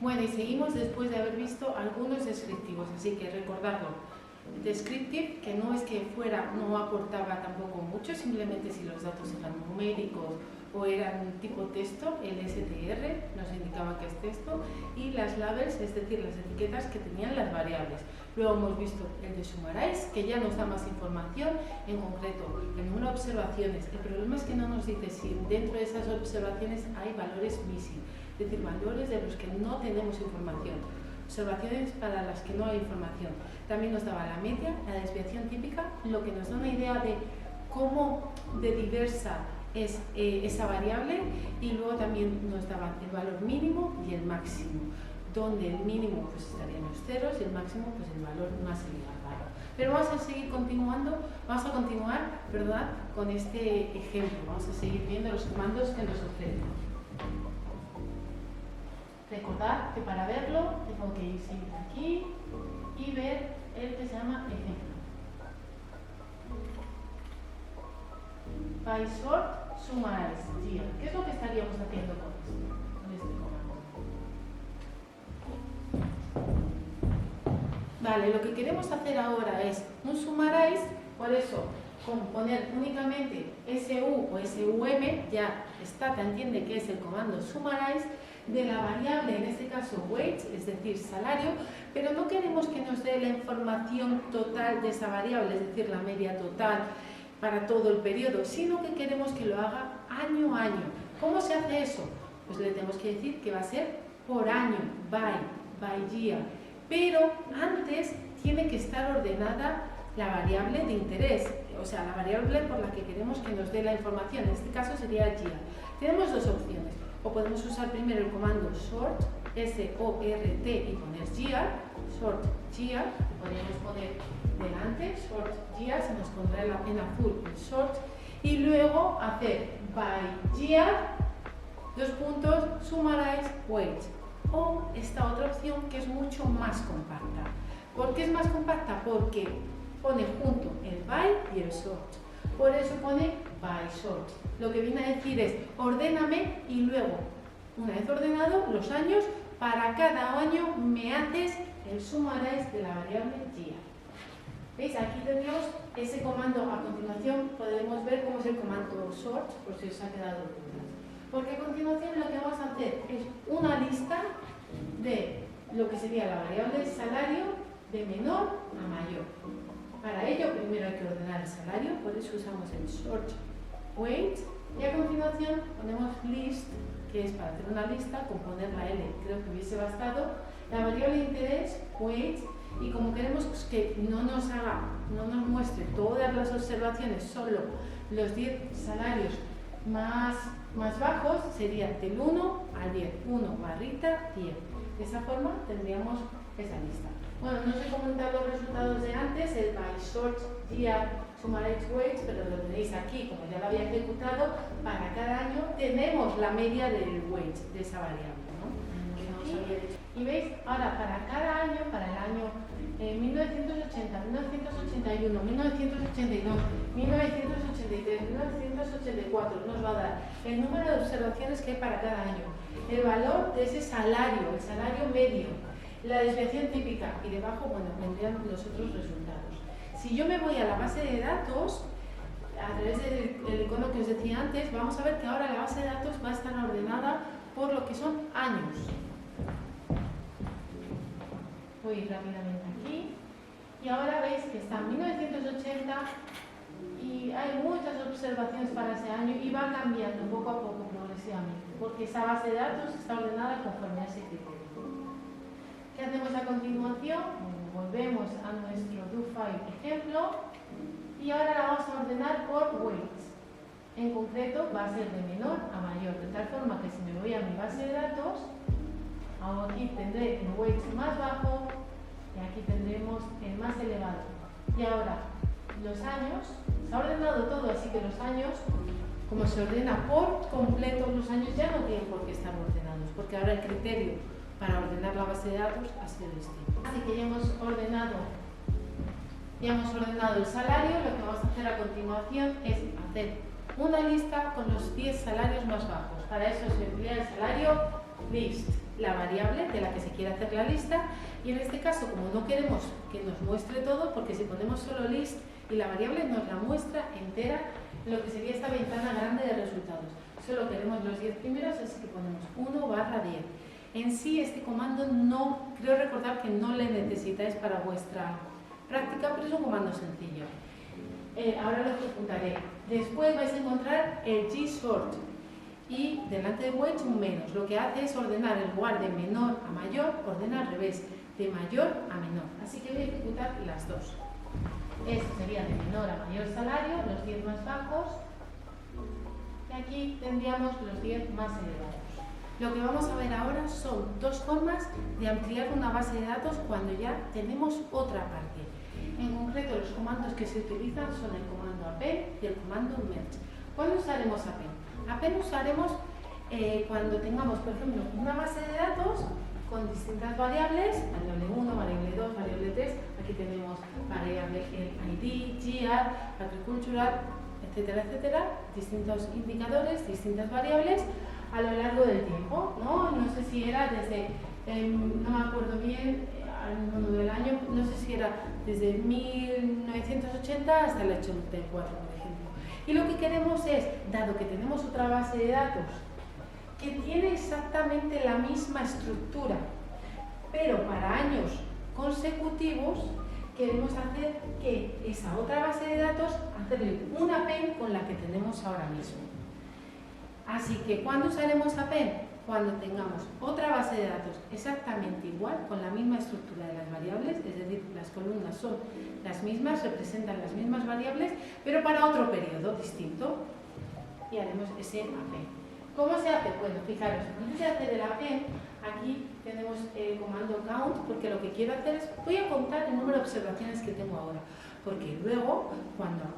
Bueno, y seguimos después de haber visto algunos descriptivos, así que recordadlo. Descriptive, que no es que fuera, no aportaba tampoco mucho, simplemente si los datos eran numéricos o eran tipo texto, el str nos indicaba que es texto, y las labels, es decir, las etiquetas que tenían las variables. Luego hemos visto el de summarize, que ya nos da más información, en concreto el número de observaciones. El problema es que no nos dice si dentro de esas observaciones hay valores missing, es decir, valores de los que no tenemos información, observaciones para las que no hay información. También nos daba la media, la desviación típica, lo que nos da una idea de cómo de diversa es esa variable, y luego también nos daban el valor mínimo y el máximo, donde el mínimo pues estaría en los ceros y el máximo pues el valor más elevado. Pero vamos a seguir continuando, vamos a continuar, ¿verdad?, con este ejemplo. Vamos a seguir viendo los comandos que nos ofrecen. Recordad que para verlo tengo que ir aquí y ver el que se llama ejemplo. By sort, summarize, year. ¿Qué es lo que estaríamos haciendo con este comando? Vale, lo que queremos hacer ahora es un summarize, por eso con poner únicamente SU o SUM, ya Stata entiende que es el comando summarize, de la variable, en este caso wage, es decir, salario, pero no queremos que nos dé la información total de esa variable, es decir, la media total para todo el periodo, sino que queremos que lo haga año a año. ¿Cómo se hace eso? Pues le tenemos que decir que va a ser por año, by year, pero antes tiene que estar ordenada la variable de interés, o sea, la variable por la que queremos que nos dé la información, en este caso sería year. Tenemos dos opciones. O podemos usar primero el comando sort, S-O-R-T, y poner year, sort year, podemos poner delante, sort year, se nos pondrá en azul el sort, y luego hacer by year, dos puntos, summarize, wage. O esta otra opción que es mucho más compacta. ¿Por qué es más compacta? Porque pone junto el by y el sort. Por eso pone by sort. Lo que viene a decir es ordéname y luego, una vez ordenado los años, para cada año me haces el summarize de la variable year. ¿Veis? Aquí tenemos ese comando. A continuación podemos ver cómo es el comando sort, por si os ha quedado dudas. Porque a continuación lo que vamos a hacer es una lista de lo que sería la variable salario de menor a mayor. Para ello primero hay que ordenar el salario, por eso usamos el sort wage, y a continuación ponemos list, que es para hacer una lista, con poner la L creo que hubiese bastado, la variable de interés, wage, y como queremos que no nos muestre todas las observaciones, solo los 10 salarios más bajos, sería del 1 al 10, 1 barrita 10. De esa forma tendríamos esa lista. Bueno, no os he comentado los resultados de antes, el by sort year summarize wage, pero lo tenéis aquí, como ya lo había ejecutado, para cada año tenemos la media del wage, de esa variable, ¿no? Que no os había dicho. Y veis, ahora para cada año, para el año 1980, 1981, 1982, 1983, 1984, nos va a dar el número de observaciones que hay para cada año, el valor de ese salario, el salario medio, la desviación típica, y debajo, bueno, vendrían los otros resultados. Si yo me voy a la base de datos, a través del icono que os decía antes, vamos a ver que ahora la base de datos va a estar ordenada por lo que son años. Voy rápidamente aquí, y ahora veis que está en 1980 y hay muchas observaciones para ese año y va cambiando poco a poco, progresivamente, porque esa base de datos está ordenada conforme a ese criterio. ¿Qué hacemos a continuación? Volvemos a nuestro do-file ejemplo y ahora la vamos a ordenar por weights. En concreto va a ser de menor a mayor, de tal forma que si me voy a mi base de datos, aquí tendré el weights más bajo y aquí tendremos el más elevado. Y ahora, los años, se ha ordenado todo, así que los años, como se ordena por completo, los años ya no tienen por qué estar ordenados, porque ahora el criterio para ordenar la base de datos ha sido distinto. Así que ya hemos ordenado el salario. Lo que vamos a hacer a continuación es hacer una lista con los 10 salarios más bajos. Para eso se emplea el salario list, la variable de la que se quiere hacer la lista, y en este caso, como no queremos que nos muestre todo, porque si ponemos solo list y la variable nos la muestra entera, lo que sería esta ventana grande de resultados. Solo queremos los 10 primeros, así que ponemos 1/10. En sí, este comando no, creo recordar que no le necesitáis para vuestra práctica, pero es un comando sencillo. Ahora lo ejecutaré. Después vais a encontrar el gsort y delante de wedge un menos. Lo que hace es ordenar en lugar de menor a mayor, ordena al revés, de mayor a menor. Así que voy a ejecutar las dos. Esto sería de menor a mayor salario, los 10 más bajos, y aquí tendríamos los 10 más elevados. Lo que vamos a ver ahora son dos formas de ampliar una base de datos cuando ya tenemos otra parte. En concreto, los comandos que se utilizan son el comando append y el comando merge. ¿Cuándo usaremos append? Append usaremos cuando tengamos, por ejemplo, una base de datos con distintas variables, variable 1, variable 2, variable 3, aquí tenemos variable ID, GR, agricultural, etcétera, etcétera, distintos indicadores, distintas variables a lo largo del tiempo, ¿no? No sé si era desde, no me acuerdo bien, del año, no sé si era desde 1980 hasta el 84, por ejemplo. Y lo que queremos es, dado que tenemos otra base de datos que tiene exactamente la misma estructura, pero para años consecutivos, queremos hacer que esa otra base de datos, hacerle un append con la que tenemos ahora mismo. Así que, ¿cuándo usaremos append? Cuando tengamos otra base de datos exactamente igual, con la misma estructura de las variables, es decir, las columnas son las mismas, representan las mismas variables, pero para otro periodo distinto, y haremos ese append. ¿Cómo se hace? Bueno, fijaros, antes de hacer el append, aquí tenemos el comando count, porque lo que quiero hacer es, voy a contar el número de observaciones que tengo ahora, porque luego,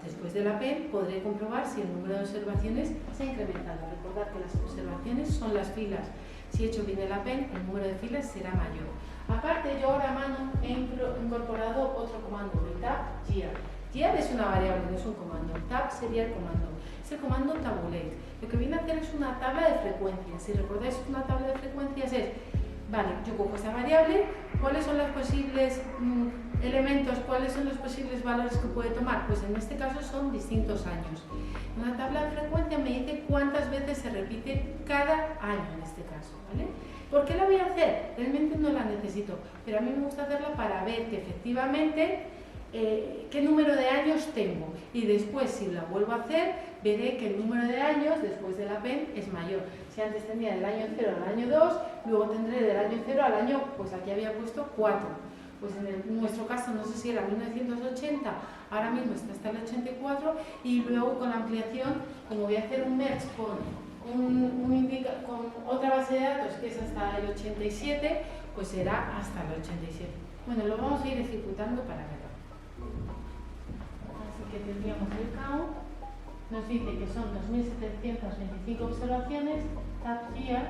después del append, podré comprobar si el número de observaciones se ha incrementado. Recordad que las observaciones son las filas. Si he hecho bien el append, el número de filas será mayor. Aparte, yo ahora a mano he incorporado otro comando, el tab gear. Gear es una variable, no es un comando. Tab sería el comando. Es el comando tabulate. Lo que viene a hacer es una tabla de frecuencias. Si recordáis, una tabla de frecuencias es, vale, yo cojo esta variable, ¿cuáles son los posibles elementos, cuáles son los posibles valores que puede tomar? Pues en este caso son distintos años. Una tabla de frecuencia me dice cuántas veces se repite cada año en este caso, ¿vale? ¿Por qué la voy a hacer? Realmente no la necesito, pero a mí me gusta hacerla para ver que efectivamente qué número de años tengo, y después si la vuelvo a hacer veré que el número de años después del append es mayor. Si antes tenía del año 0 al año 2, luego tendré del año 0 al año, pues aquí había puesto 4. Pues en nuestro caso no sé si era 1980, ahora mismo está hasta el 84, y luego con la ampliación, como voy a hacer un merge con otra base de datos que es hasta el 87, pues será hasta el 87. Bueno, lo vamos a ir ejecutando para verlo. Así que tendríamos el count, nos dice que son 2.725 observaciones, tab gear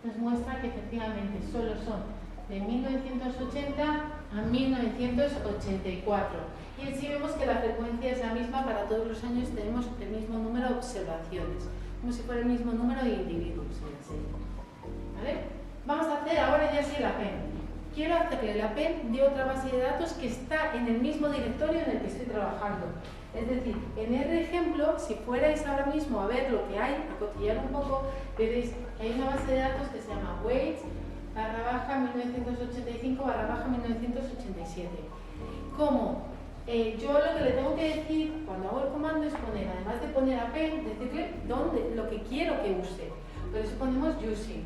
nos muestra que efectivamente solo son de 1980 a 1984. Y en sí vemos que la frecuencia es la misma para todos los años, tenemos el mismo número de observaciones, como si fuera el mismo número de individuos en la serie. ¿Vale? Vamos a hacer ahora ya sí el append. Quiero hacerle el append de otra base de datos que está en el mismo directorio en el que estoy trabajando. Es decir, en el ejemplo, si fuerais ahora mismo a ver lo que hay, a cotillar un poco, veréis que hay una base de datos que se llama weights /1985/1987. Como yo lo que le tengo que decir cuando hago el comando es poner, además de poner append, decirle lo que quiero que use. Por eso ponemos using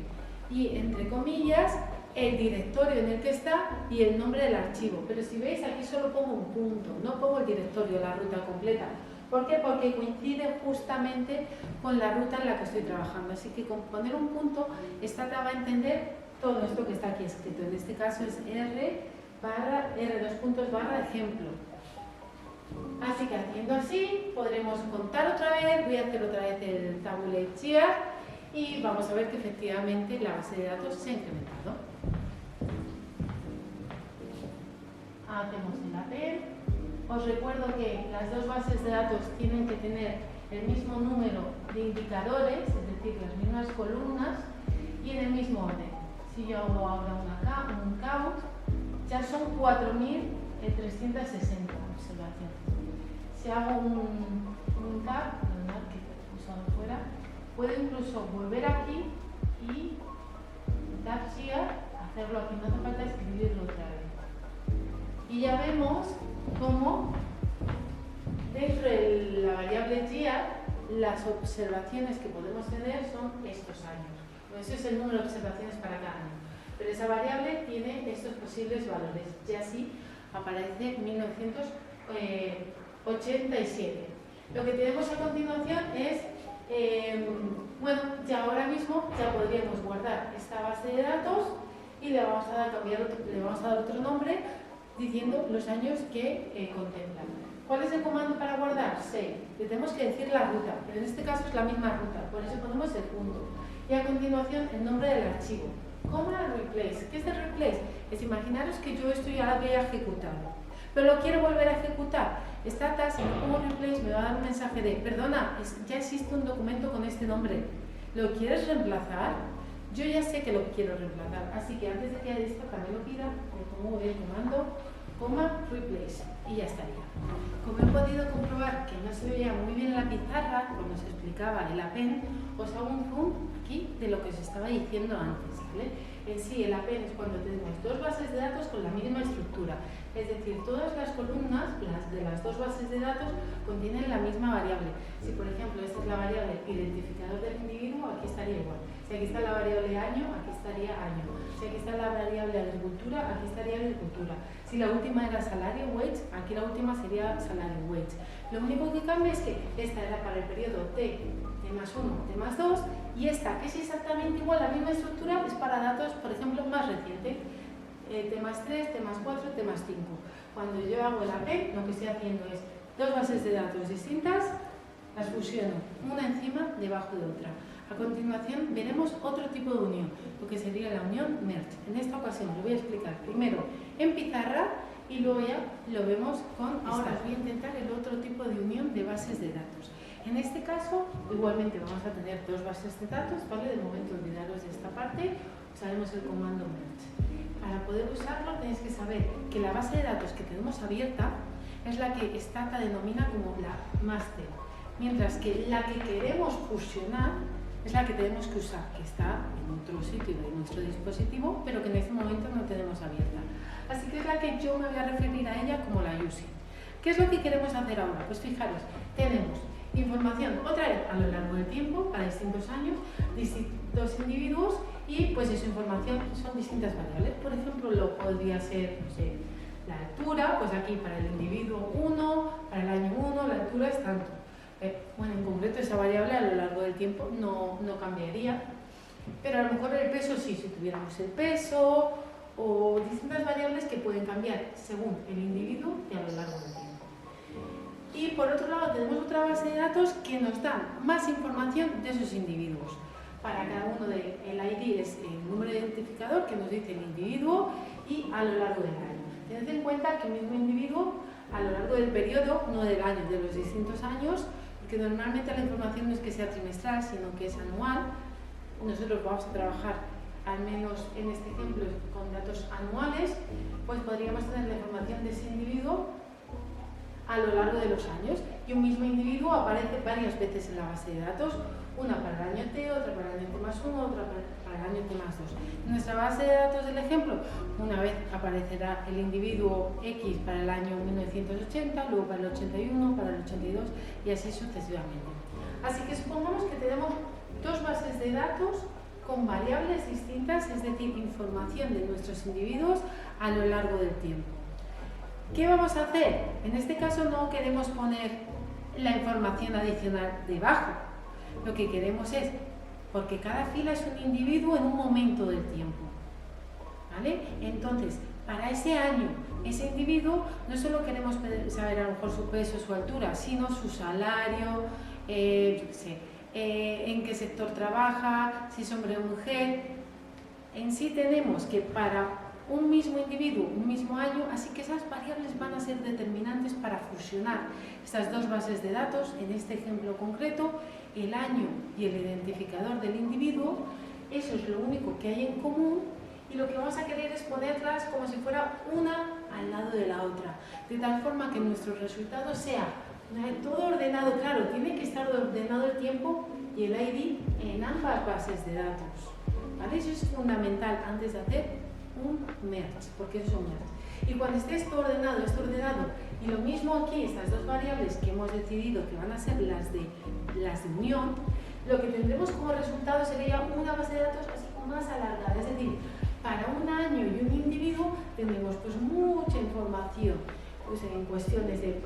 y entre comillas el directorio en el que está y el nombre del archivo. Pero si veis, aquí solo pongo un punto, no pongo el directorio, la ruta completa. ¿Por qué? Porque coincide justamente con la ruta en la que estoy trabajando. Así que con poner un punto, esta te va a entender todo esto que está aquí escrito. En este caso es R2 ejemplo. Así que haciendo así, podremos contar otra vez, voy a hacer otra vez el tabulate gear y vamos a ver que efectivamente la base de datos se ha incrementado. Hacemos el append. Os recuerdo que las dos bases de datos tienen que tener el mismo número de indicadores, es decir, las mismas columnas, y en el mismo orden. Si yo hago ahora un count, ya son 4.360 observaciones. Si hago un tab, perdonad que he usado fuera, puedo incluso volver aquí y tab here, hacerlo aquí, no hace falta escribirlo otra vez. Y ya vemos cómo dentro de la variable year las observaciones que podemos tener son estos años. Ese es el número de observaciones para cada año. Pero esa variable tiene estos posibles valores. Y así aparece 1987. Lo que tenemos a continuación es, bueno, ya ahora mismo ya podríamos guardar esta base de datos y le vamos a dar, le vamos a dar otro nombre diciendo los años que contempla. ¿Cuál es el comando para guardar? Save. Le tenemos que decir la ruta, pero en este caso es la misma ruta, por eso ponemos el punto. Y a continuación el nombre del archivo. Replace. ¿Qué es el replace? Es imaginaros que yo esto ya lo había ejecutado, pero lo quiero volver a ejecutar. Esta task, si pongo replace, me va a dar un mensaje de perdona, ya existe un documento con este nombre. ¿Lo quieres reemplazar? Yo ya sé que lo quiero reemplazar, así que antes de que esta también lo pida, le pongo el comando replace y ya estaría. Como he podido comprobar que no se veía muy bien la pizarra cuando se explicaba el append, os hago un zoom aquí de lo que os estaba diciendo antes, ¿vale? En sí, el append es cuando tenemos dos bases de datos con la misma estructura, es decir, todas las columnas de las dos bases de datos contienen la misma variable. Si por ejemplo esta es la variable identificador del individuo, aquí estaría igual. Si aquí está la variable año, aquí estaría año. Si aquí está la variable agricultura, aquí estaría agricultura. Si la última era salario, wage, aquí la última sería salario, wage. Lo único que cambia es que esta era para el periodo T más 1, T más 2, y esta, que es exactamente igual, la misma estructura, es para datos, por ejemplo, más recientes. T más 3, T más 4, T más 5. Cuando yo hago el append, lo que estoy haciendo es dos bases de datos distintas, las fusiono una encima debajo de otra. A continuación veremos otro tipo de unión, lo que sería la unión merge. En esta ocasión lo voy a explicar primero en pizarra y luego ya lo vemos con... Ahora voy a intentar el otro tipo de unión de bases de datos. En este caso, igualmente vamos a tener dos bases de datos, ¿vale? De momento olvidaros de esta parte, usaremos el comando merge. Para poder usarlo tenéis que saber que la base de datos que tenemos abierta es la que Stata denomina como la master, mientras que la que queremos fusionar es la que tenemos que usar, que está en otro sitio de nuestro dispositivo, pero que en este momento no tenemos abierta. Así que es la que yo me voy a referir a ella como la using. ¿Qué es lo que queremos hacer ahora? Pues fijaros, tenemos información otra vez a lo largo del tiempo, para distintos años, distintos individuos y pues esa información son distintas variables. Por ejemplo, lo podría ser, no sé, la altura, pues aquí para el individuo 1, para el año 1, la altura es tanto. Bueno, en concreto esa variable a lo largo del tiempo no cambiaría, pero a lo mejor el peso sí, si tuviéramos el peso o distintas variables que pueden cambiar según el individuo y a lo largo del tiempo. Y por otro lado tenemos otra base de datos que nos da más información de esos individuos. Para cada uno el ID es el número de identificador que nos dice el individuo y a lo largo del año. Tened en cuenta que el mismo individuo a lo largo del periodo, no del año, de los distintos años, porque normalmente la información no es que sea trimestral, sino que es anual. Nosotros vamos a trabajar, al menos en este ejemplo, con datos anuales, pues podríamos tener la información de ese individuo a lo largo de los años. Y un mismo individuo aparece varias veces en la base de datos, una para el año T, otra para el año T más 1, otra para el año T más 2. En nuestra base de datos del ejemplo, una vez aparecerá el individuo X para el año 1980, luego para el 81, para el 82 y así sucesivamente. Así que supongamos que tenemos dos bases de datos con variables distintas, es decir, información de nuestros individuos a lo largo del tiempo. ¿Qué vamos a hacer? En este caso no queremos poner la información adicional debajo. Lo que queremos es, porque cada fila es un individuo en un momento del tiempo, ¿vale? Entonces, para ese año, ese individuo, no solo queremos saber a lo mejor su peso, su altura, sino su salario, en qué sector trabaja, si es hombre o mujer. En sí tenemos que para un mismo individuo, un mismo año, así que esas variables van a ser determinantes para fusionar estas dos bases de datos, en este ejemplo concreto, el año y el identificador del individuo, Eso es lo único que hay en común y lo que vamos a querer es ponerlas como si fuera una al lado de la otra, de tal forma que nuestro resultado sea todo ordenado. Claro, tiene que estar ordenado el tiempo y el ID en ambas bases de datos, ¿vale? Eso es fundamental antes de hacer un merge, porque eso es un merge. Y cuando esté esto ordenado, y lo mismo aquí, estas dos variables que hemos decidido que van a ser las de unión, lo que tendremos como resultado sería una base de datos así como más alargada, es decir, para un año y un individuo tendremos pues mucha información, pues en cuestiones de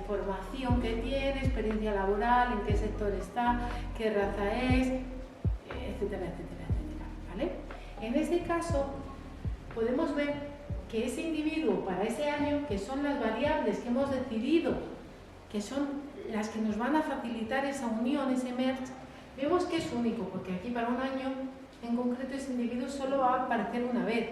formación que tiene, experiencia laboral, en qué sector está, qué raza es, etcétera, etcétera, etcétera, ¿vale? En este caso podemos ver que ese individuo para ese año, que son las variables que hemos decidido, que son las que nos van a facilitar esa unión, ese merge, vemos que es único, porque aquí para un año en concreto ese individuo solo va a aparecer una vez.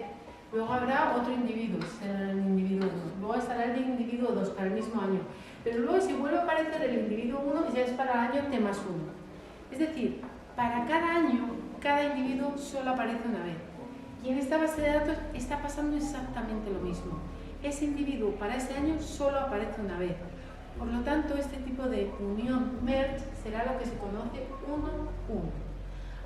Luego habrá otro individuo, será el individuo 1. Luego estará el individuo 2 para el mismo año. Pero luego si vuelve a aparecer el individuo 1 ya es para el año T+1. Es decir, para cada año, cada individuo solo aparece una vez. Y en esta base de datos está pasando exactamente lo mismo. Ese individuo para ese año solo aparece una vez. Por lo tanto, este tipo de unión merge será lo que se conoce 1-1.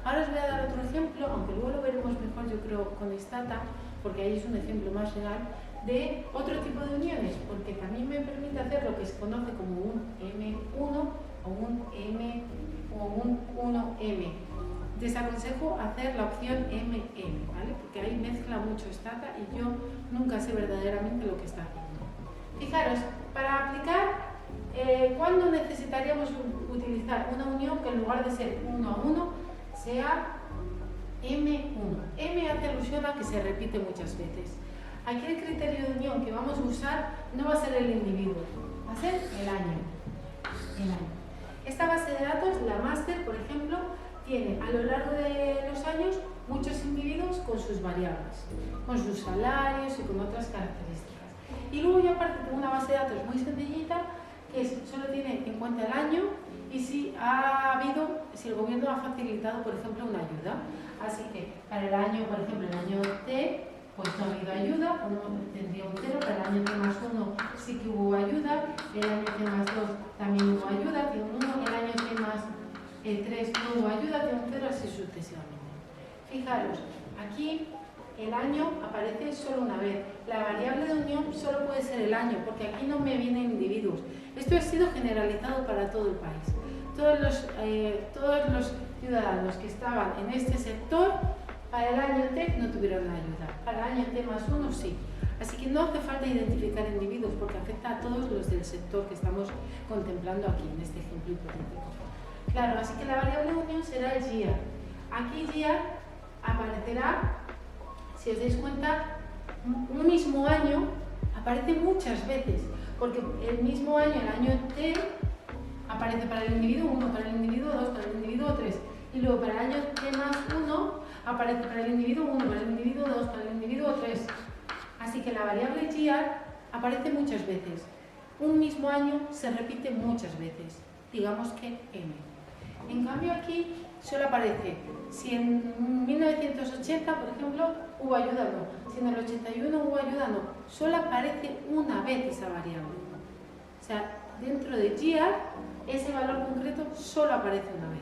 Ahora os voy a dar otro ejemplo, aunque luego lo veremos mejor yo creo con Stata, porque ahí es un ejemplo más real, de otro tipo de uniones, porque también me permite hacer lo que se conoce como un M1 o un M o un 1M. Desaconsejo hacer la opción MM, ¿vale? Porque ahí mezcla mucho Stata y yo nunca sé verdaderamente lo que está haciendo. Fijaros, para aplicar, ¿cuándo necesitaríamos utilizar una unión que en lugar de ser 1-1 sea M1? M hace alusión a que se repite muchas veces. Aquí el criterio de unión que vamos a usar no va a ser el individuo, va a ser el año. Esta base de datos, la master, por ejemplo, tiene a lo largo de los años muchos individuos con sus variables, con sus salarios y con otras características. Y luego yo aparte tengo una base de datos muy sencillita que solo tiene en cuenta el año y si el gobierno ha facilitado, por ejemplo, una ayuda. Así que para el año, por ejemplo, el año T, pues no ha habido ayuda, uno tendría un 0, para el año T+1 sí que hubo ayuda, el año T+2 también hubo ayuda, tiene un 1, el año T+3 no hubo ayuda, tiene un 0, así sucesivamente. Fijaros, aquí el año aparece solo una vez, la variable de unión solo puede ser el año, porque aquí no me vienen individuos. Esto ha sido generalizado para todo el país. Todos los ciudadanos que estaban en este sector, para el año T no tuvieron ayuda, para el año T+1 sí. Así que no hace falta identificar individuos porque afecta a todos los del sector que estamos contemplando aquí en este ejemplo hipotético. Claro, así que la variable de unión será el year. Aquí year aparecerá, si os dais cuenta, un mismo año aparece muchas veces, porque el mismo año, el año T, aparece para el individuo 1, para el individuo 2, para el individuo 3, y luego para el año T+1 aparece para el individuo 1, para el individuo 2, para el individuo 3. Así que la variable year aparece muchas veces. Un mismo año se repite muchas veces, digamos que M. En cambio aquí solo aparece si en 1980, por ejemplo, hubo ayuda o no, si en el 81 hubo ayuda o no, solo aparece una vez esa variable. O sea, dentro de year, ese valor concreto solo aparece una vez.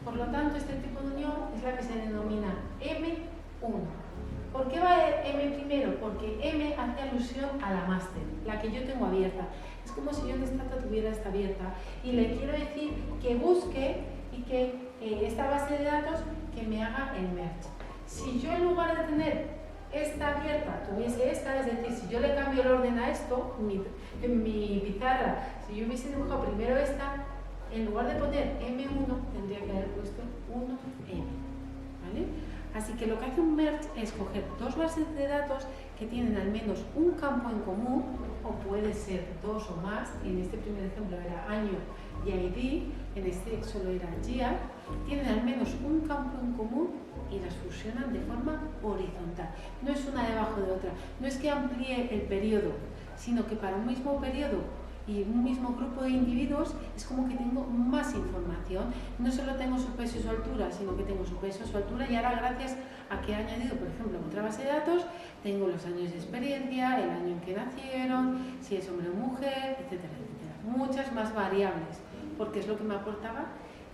Por lo tanto, este tipo de unión es la que se denomina M1. ¿Por qué va M primero? Porque M hace alusión a la master, la que yo tengo abierta. Es como si yo en Stata tuviera esta abierta y le quiero decir que busque y que esta base de datos que me haga el merge. Si yo en lugar de tener esta abierta tuviese esta, es decir, si yo le cambio el orden a esto, en mi pizarra, si yo hubiese dibujado primero esta, en lugar de poner M1 tendría que haber puesto 1M, ¿vale? Así que lo que hace un merge es coger dos bases de datos que tienen al menos un campo en común, o puede ser dos o más, en este primer ejemplo era año y ID, en este solo era year, tienen al menos un campo en común y las fusionan de forma horizontal. No es una debajo de otra, no es que amplíe el periodo, sino que para un mismo periodo y un mismo grupo de individuos, es como que tengo más información. No solo tengo su peso y su altura, sino que tengo su peso y su altura, y ahora gracias a que he añadido, por ejemplo, en otra base de datos, tengo los años de experiencia, el año en que nacieron, si es hombre o mujer, etcétera, etcétera. Muchas más variables, porque es lo que me aportaba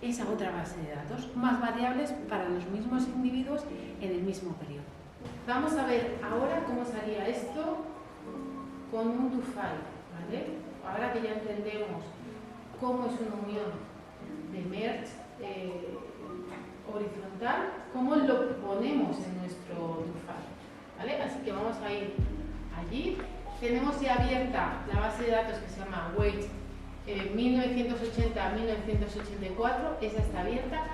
esa otra base de datos, más variables para los mismos individuos en el mismo periodo. Vamos a ver ahora cómo sería esto con un do file, ¿vale? Ahora que ya entendemos cómo es una unión de merge horizontal, cómo lo ponemos en nuestro do file, ¿vale? Así que vamos a ir allí. Tenemos ya abierta la base de datos que se llama weight 1980-1984, esa está abierta.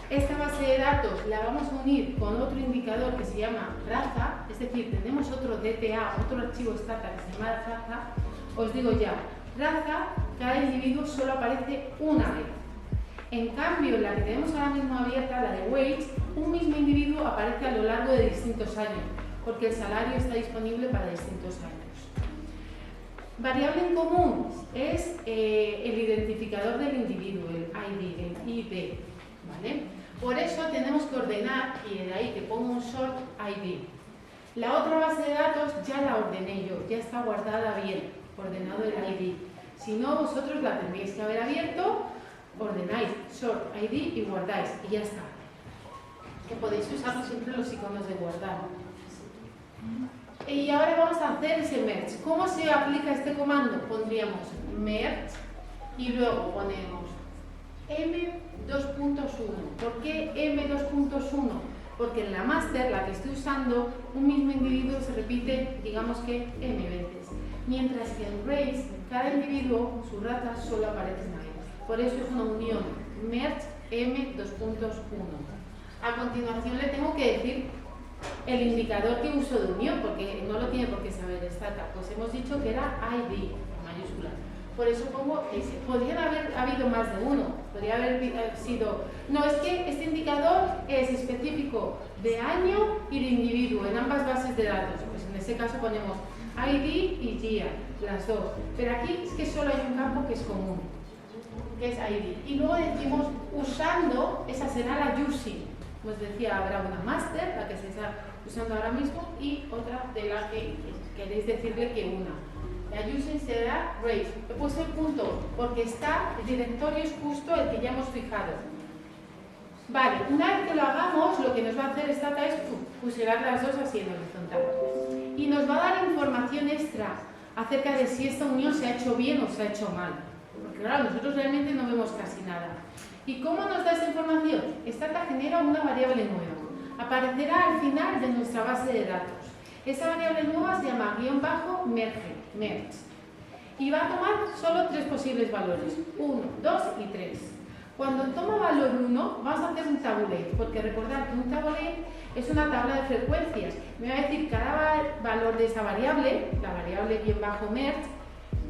Esta base de datos la vamos a unir con otro indicador que se llama raza, es decir, tenemos otro DTA, otro archivo stata que se llama raza. Os digo ya, raza, cada individuo solo aparece una vez. En cambio, la que tenemos ahora mismo abierta, la de weights, un mismo individuo aparece a lo largo de distintos años, porque el salario está disponible para distintos años. Variable en común es el identificador del individuo, el ID, el ID, ¿vale? Por eso tenemos que ordenar, y de ahí que pongo un sort ID. La otra base de datos ya la ordené yo, ya está guardada bien, ordenado el ID. Si no, vosotros la tendréis que haber abierto, ordenáis sort ID y guardáis, y ya está. Que podéis usar siempre los iconos de guardar. Y ahora vamos a hacer ese merge. ¿Cómo se aplica este comando? Pondríamos merge y luego ponemos M2.1. ¿Por qué M2.1? Porque en la master, la que estoy usando, un mismo individuo se repite, digamos que M veces. Mientras que en race, cada individuo, su raza, solo aparece una vez. Por eso es una unión merge M2.1. A continuación le tengo que decir el indicador que uso de unión, porque no lo tiene por qué saber Stata. Pues hemos dicho que era ID, mayúsculas. Por eso pongo ese. Podrían haber habido más de uno. Podría haber sido... No, es que este indicador es específico de año y de individuo en ambas bases de datos. Pues en ese caso ponemos ID y year, las dos. Pero aquí es que solo hay un campo que es común, que es ID. Y luego decimos usando, esa será la using. Como os decía, habrá una master, la que se está usando ahora mismo, y otra de la que queréis decirle que una. La using será race. He puesto el punto porque el directorio es justo el que ya hemos fijado. Vale, una vez que lo hagamos, lo que nos va a hacer Stata es fusionar las dos así en horizontal. Y nos va a dar información extra acerca de si esta unión se ha hecho bien o se ha hecho mal. Porque claro, nosotros realmente no vemos casi nada. ¿Y cómo nos da esa información? Stata genera una variable nueva. Aparecerá al final de nuestra base de datos. Esa variable nueva se llama _merge. Y va a tomar solo tres posibles valores. 1, 2 y 3. Cuando toma valor 1, vamos a hacer un tabulate. Porque recordad que un tabulate es una tabla de frecuencias. Me va a decir cada valor de esa variable, la variable _merge,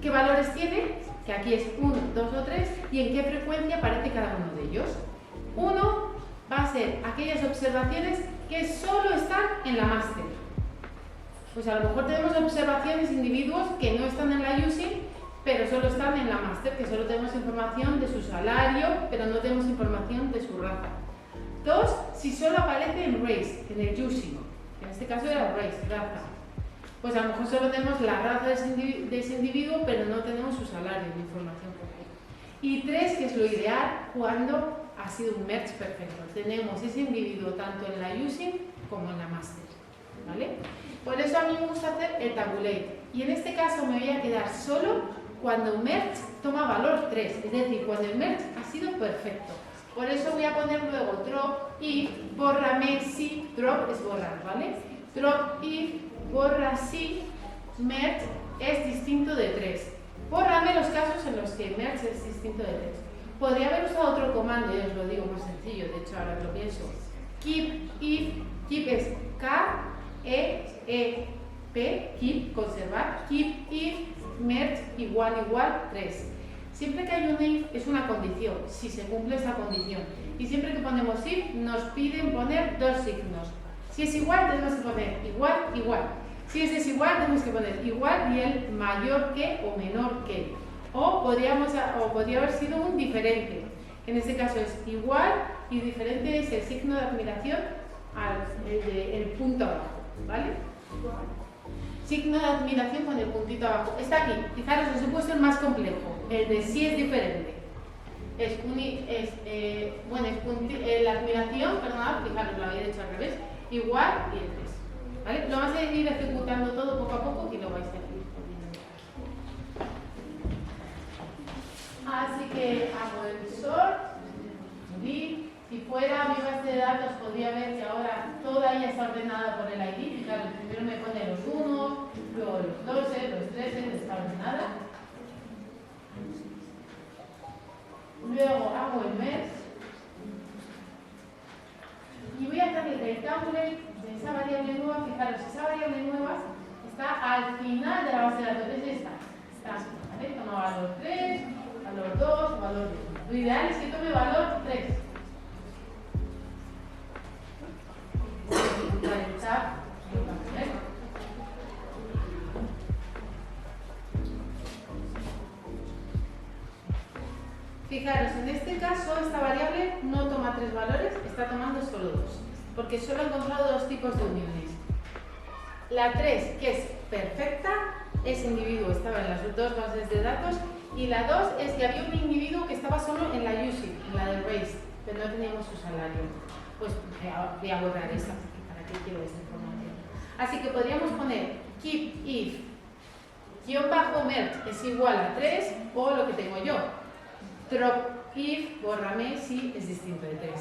qué valores tiene, que aquí es 1, 2 o 3, y en qué frecuencia aparece cada uno de ellos. 1 va a ser aquellas observaciones que solo están en la master. Pues a lo mejor tenemos observaciones individuos que no están en la using, pero solo están en la master, que solo tenemos información de su salario, pero no tenemos información de su raza. 2, si solo aparece en race, en el using, en este caso era race, raza. Pues a lo mejor solo tenemos la raza de ese individuo, pero no tenemos su salario de información concreta. Y 3, que es lo ideal cuando ha sido un merge perfecto. Tenemos ese individuo tanto en la using como en la master, ¿vale? Por eso a mí me gusta hacer el tabulate. Y en este caso me voy a quedar solo cuando merge toma valor 3, es decir, cuando el merge ha sido perfecto. Por eso voy a poner luego drop if, bórrame si, drop es borrar, ¿vale? Drop if, borra si, merge es distinto de 3. Bórrame los casos en los que merge es distinto de 3. Podría haber usado otro comando, ya os lo digo, más sencillo, de hecho ahora que lo pienso. Keep if, keep es K-E-E-P, keep, conservar, keep if, merge igual 3. Siempre que hay un if es una condición, si se cumple esa condición. Y siempre que ponemos if nos piden poner dos signos. Si es igual tenemos que poner igual. Si es desigual, tenemos que poner igual y el mayor que o menor que. O podría haber sido un diferente. En este caso es igual y diferente es el signo de admiración el punto abajo, ¿vale? Signo de admiración con el puntito abajo. Está aquí. Fijaros, os he puesto el más complejo. El de sí es diferente. La admiración, perdonad, fijaros, lo había hecho al revés. Igual y el 3. ¿Vale? Lo vas a ir ejecutando todo poco a poco y lo vais a ir poniendo. Así que hago el sort, y si fuera mi base de datos podría ver que ahora toda ella está ordenada por el ID. Fijaros, primero me pone los 1, luego los 12, los 13, está ordenada. Luego hago el MERS y voy a hacer el rectangle de esa variable nueva. Fijaros, esa variable nueva está al final de la base de datos, es esta. ¿Vale? Toma valor 3, valor 2, valor 1. Lo ideal es que tome valor 3. Voy a ejecutar el tab. Fijaros, en este caso esta variable no toma 3 valores, está tomando solo 2, porque solo he encontrado 2 tipos de uniones. La 3, que es perfecta, ese individuo estaba en las 2 bases de datos, y la 2 es que había un individuo que estaba solo en la USIC, en la del race, pero no teníamos su salario. Pues voy a borrar esta, ¿para qué quiero esta información? Así que podríamos poner keep if -merge es igual a 3, o lo que tengo yo. Drop if, bórrame si es distinto de 3.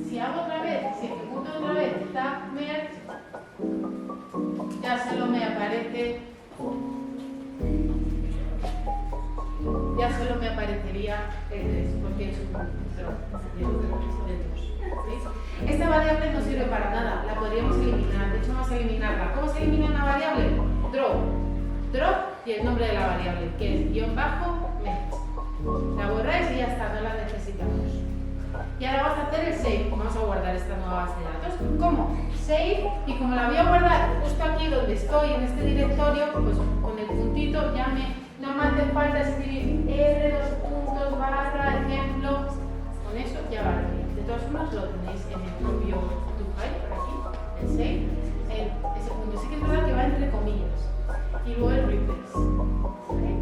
Si hago otra vez, si ejecuto otra vez tab merge, ya solo me aparece, ya solo me aparecería el 3, porque es un drop de 2. Esta variable no sirve para nada, la podríamos eliminar, de hecho vamos a eliminarla. ¿Cómo se elimina una variable? Drop y el nombre de la variable, que es -merge. La borráis y ya está, no la necesitamos. Y ahora vamos a hacer el save, vamos a guardar esta nueva base de datos. ¿Cómo? Save, y como la voy a guardar justo aquí donde estoy, en este directorio, pues con el puntito ya no me hace falta escribir r:/ejemplo, con eso ya vale. De todas formas lo tenéis en el propio file, por aquí, el save, ese punto. Sí que es verdad que va entre comillas. Y luego el replace. ¿Vale?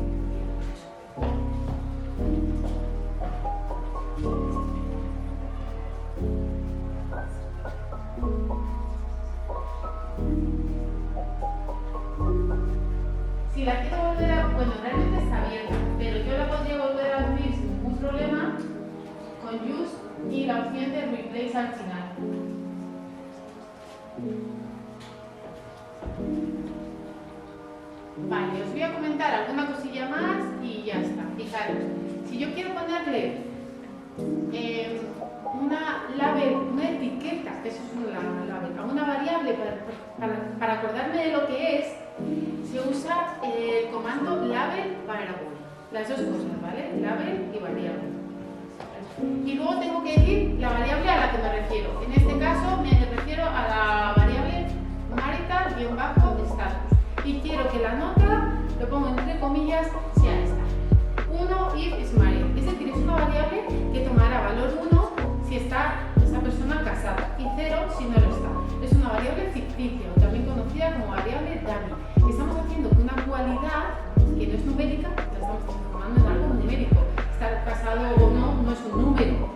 Si la quiero volver a... Bueno, realmente está abierta, pero yo la podría volver a abrir sin ningún problema con use y la opción de replace al final. Vale, os voy a comentar alguna cosilla más y ya está. Fijaros, si yo quiero ponerle una label, una etiqueta, que eso es una label, a una variable para acordarme de lo que es, se usa el comando label variable. Las dos cosas, ¿vale? Label y variable. Y luego tengo que decir la variable a la que me refiero. En este caso me refiero a la variable marital-status. Y quiero que la nota, lo pongo entre comillas, sea esta. 1 if is married. Es decir, es una variable que tomará valor 1 si está esa persona casada y 0 si no lo está. Es una variable ficticia o también conocida como variable dummy. Estamos haciendo que una cualidad que no es numérica, la estamos transformando en algo numérico. Estar casado o no, no es un número,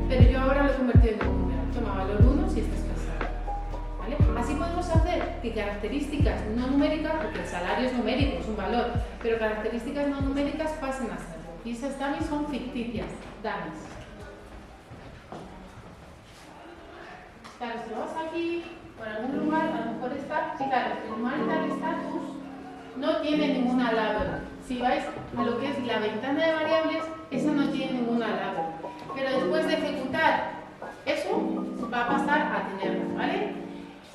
pero yo ahora lo he convertido en un número. Toma valor 1 si estás casado. ¿Vale? Así podemos hacer que características no numéricas, porque el salario es numérico, es un valor, pero características no numéricas pasen a serlo. Y esas dummies son ficticias, dummies. Claro, si vamos aquí, por algún lugar, a lo mejor está, fijaros, el marital status no tiene ninguna label. Si vais a lo que es la ventana de variables, esa no tiene ninguna label. Pero después de ejecutar eso, va a pasar a tenerla, ¿vale?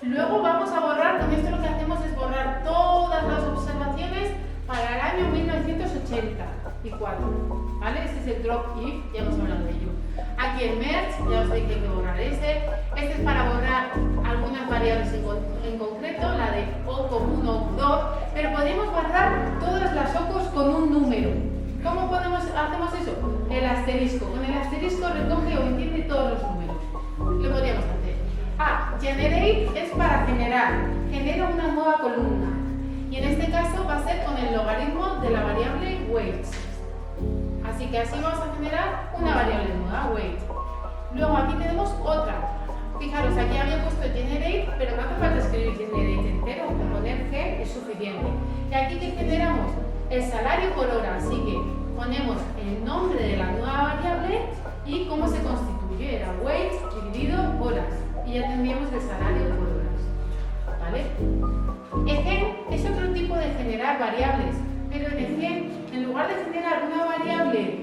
Luego vamos a borrar, con esto lo que hacemos es borrar todas las observaciones para el año 1984, ¿vale? es el drop if, ya hemos hablado de ello. Aquí el merge, ya os dije que hay que borrar ese. Este es para borrar algunas variables en concreto, la de o con 1 o 2, pero podemos guardar todas las ocos con un número. ¿Cómo hacemos eso? El asterisco. Con el asterisco recoge o entiende todos los números. Lo podríamos hacer. Generate es para genera una nueva columna. Y en este caso va a ser con el logaritmo de la variable weight. Así que así vamos a generar una variable nueva, weight. Luego aquí tenemos otra. Fijaros, aquí había puesto generate, pero no hace falta escribir generate entero, con poner G es suficiente. Y aquí que generamos el salario por hora, así que ponemos el nombre de la nueva variable y cómo se constituye, era weight dividido horas. Y ya tendríamos el salario por horas. ¿Vale? Egen es otro tipo de generar variables, pero en Egen, en lugar de generar una variable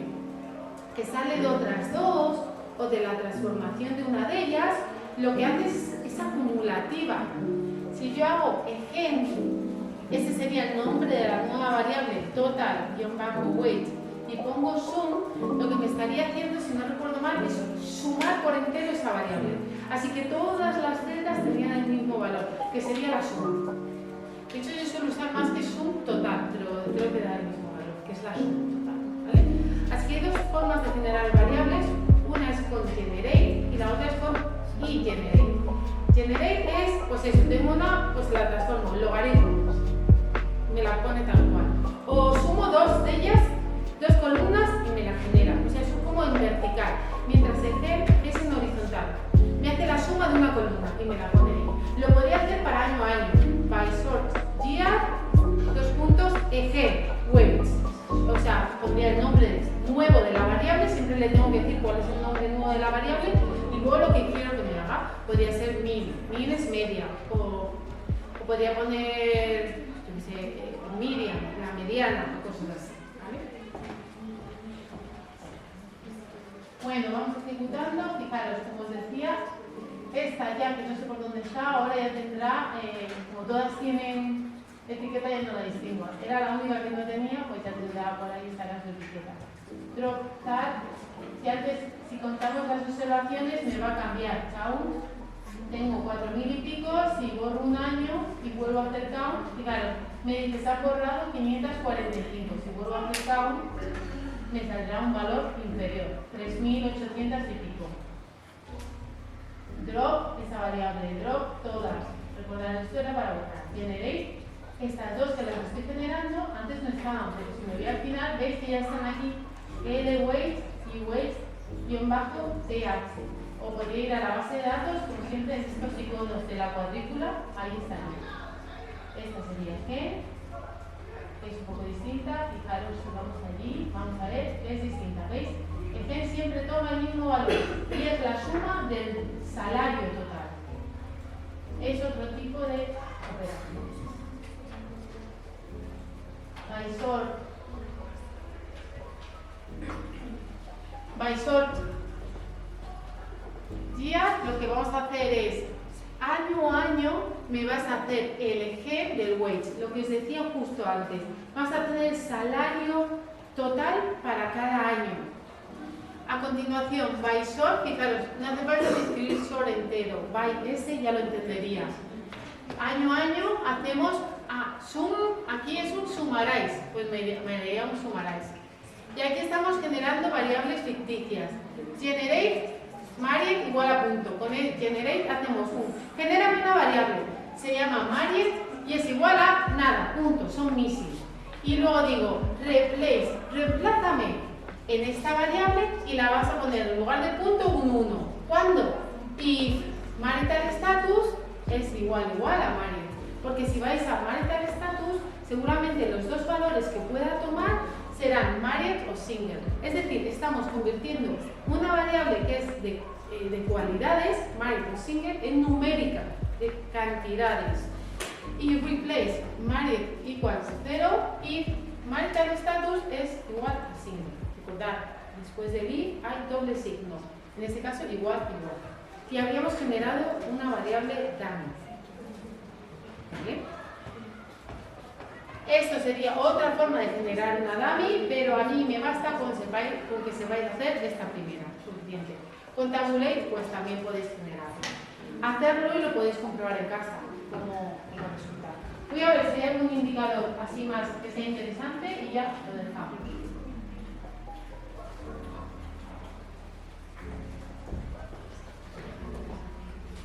que sale de otras dos o de la transformación de una de ellas, lo que hace es acumulativa. Si yo hago Egen, ese sería el nombre de la nueva variable total-weight y pongo sum, lo que me estaría haciendo, si no recuerdo mal, es sumar por entero esa variable. Así que todas las celdas tendrían el mismo valor, que sería la suma. De hecho, yo suelo usar más que sum total, pero creo que da el mismo valor, que es la suma total. ¿Vale? Así que hay dos formas de generar variables. Una es con generate y la otra es con eGenerate. Generate es, pues eso, tengo una, pues la transformo en logaritmos, me la pone tal cual. O sumo dos de ellas, dos columnas y me la genera. O sea, es como en vertical, mientras el gen es en horizontal. Me hace la suma de una columna y me la pone ahí. Lo podría hacer para año a año. By sort year, eg, weights. O sea, pondría el nombre nuevo de la variable, siempre le tengo que decir cuál es el nombre nuevo de la variable y luego lo que quiero que me haga. Podría ser min es media, o podría poner, yo qué sé, median, la mediana, o cosas así. ¿Vale? Bueno, vamos ejecutando. Fijaros, como os decía, esta ya, que no sé por dónde está, ahora ya tendrá, como todas tienen etiqueta, ya no la distingo. Era la única que no tenía, pues ya tendrá por ahí estará su etiqueta. Drop cat, si contamos las observaciones me va a cambiar. Count, tengo 4000 y pico, si borro un año y vuelvo a hacer count, fijaros, me dice se ha borrado 545, si vuelvo a hacer count me saldrá un valor inferior, 3800 y pico. Drop, esa variable, drop todas. Recordad, esto era para borrar. Generate, estas dos que las estoy generando, antes no estaban, pero si me voy al final, veis que ya están aquí lweight y weight-th. O podría ir a la base de datos, como siempre, estos iconos de la cuadrícula, ahí están. Esta sería G, es un poco distinta, fijaros si vamos allí, vamos a ver, es distinta, ¿veis? El G siempre toma el mismo valor y es la suma del salario total. Es otro tipo de operación. By sort ya lo que vamos a hacer es año a año me vas a hacer el G del wage, lo que os decía justo antes. Vas a tener el salario total para cada año. A continuación, by sort, fijaros, no hace falta escribir sort entero, by ese ya lo entenderías. Año a año hacemos sum, aquí es un sumaráis, pues me leía un sumaráis. Y aquí estamos generando variables ficticias. Generate, Mariet igual a punto. Con el generate hacemos genérame una variable, se llama Mariet y es igual a nada, punto, son missing. Y luego digo, replace, reemplázame en esta variable y la vas a poner en lugar de punto un 1. ¿Cuándo? If marital status es igual a Mariet. Porque si vais a marital status, seguramente los dos valores que pueda tomar serán married o single. Es decir, estamos convirtiendo una variable que es de cualidades, married o single, en numérica, de cantidades. Y replace married equals 0 y marital status es igual a single. Recordad, después del i hay doble signo. En este caso, igual. Y habíamos generado una variable dummy. ¿Vale? Esto sería otra forma de generar una dummy, pero a mí me basta con que sepáis hacer esta primera, suficiente. Con Tabulate pues también podéis generarlo. Hacerlo y lo podéis comprobar en casa, como resulta. Voy a ver si hay algún indicador así más que sea interesante y ya lo dejamos.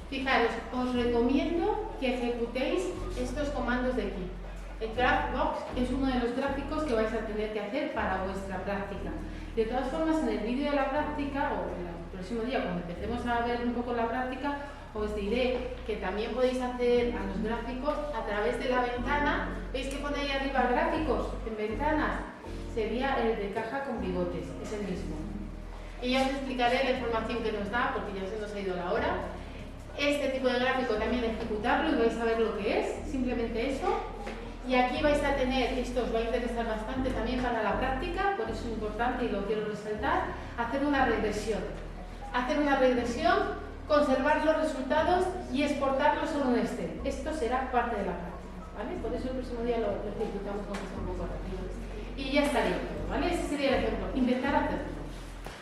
Fijaros, os recomiendo que ejecutéis estos comandos de aquí. El GraphBox es uno de los gráficos que vais a tener que hacer para vuestra práctica. De todas formas, en el vídeo de la práctica, o el próximo día, cuando empecemos a ver un poco la práctica, os diré que también podéis hacer a los gráficos a través de la ventana. ¿Veis que pone ahí arriba gráficos en ventanas? Sería el de caja con bigotes, es el mismo. Y ya os explicaré la información que nos da, porque ya se nos ha ido la hora. Este tipo de gráfico también ejecutarlo y vais a ver lo que es, simplemente eso. Y aquí vais a tener, esto os va a interesar bastante también para la práctica, por eso es importante y lo quiero resaltar, hacer una regresión. Hacer una regresión, conservar los resultados y exportarlos solo en Excel. Esto será parte de la práctica, ¿vale? Por eso el próximo día lo ejecutamos, aunque sea un poco rápido. Y ya está.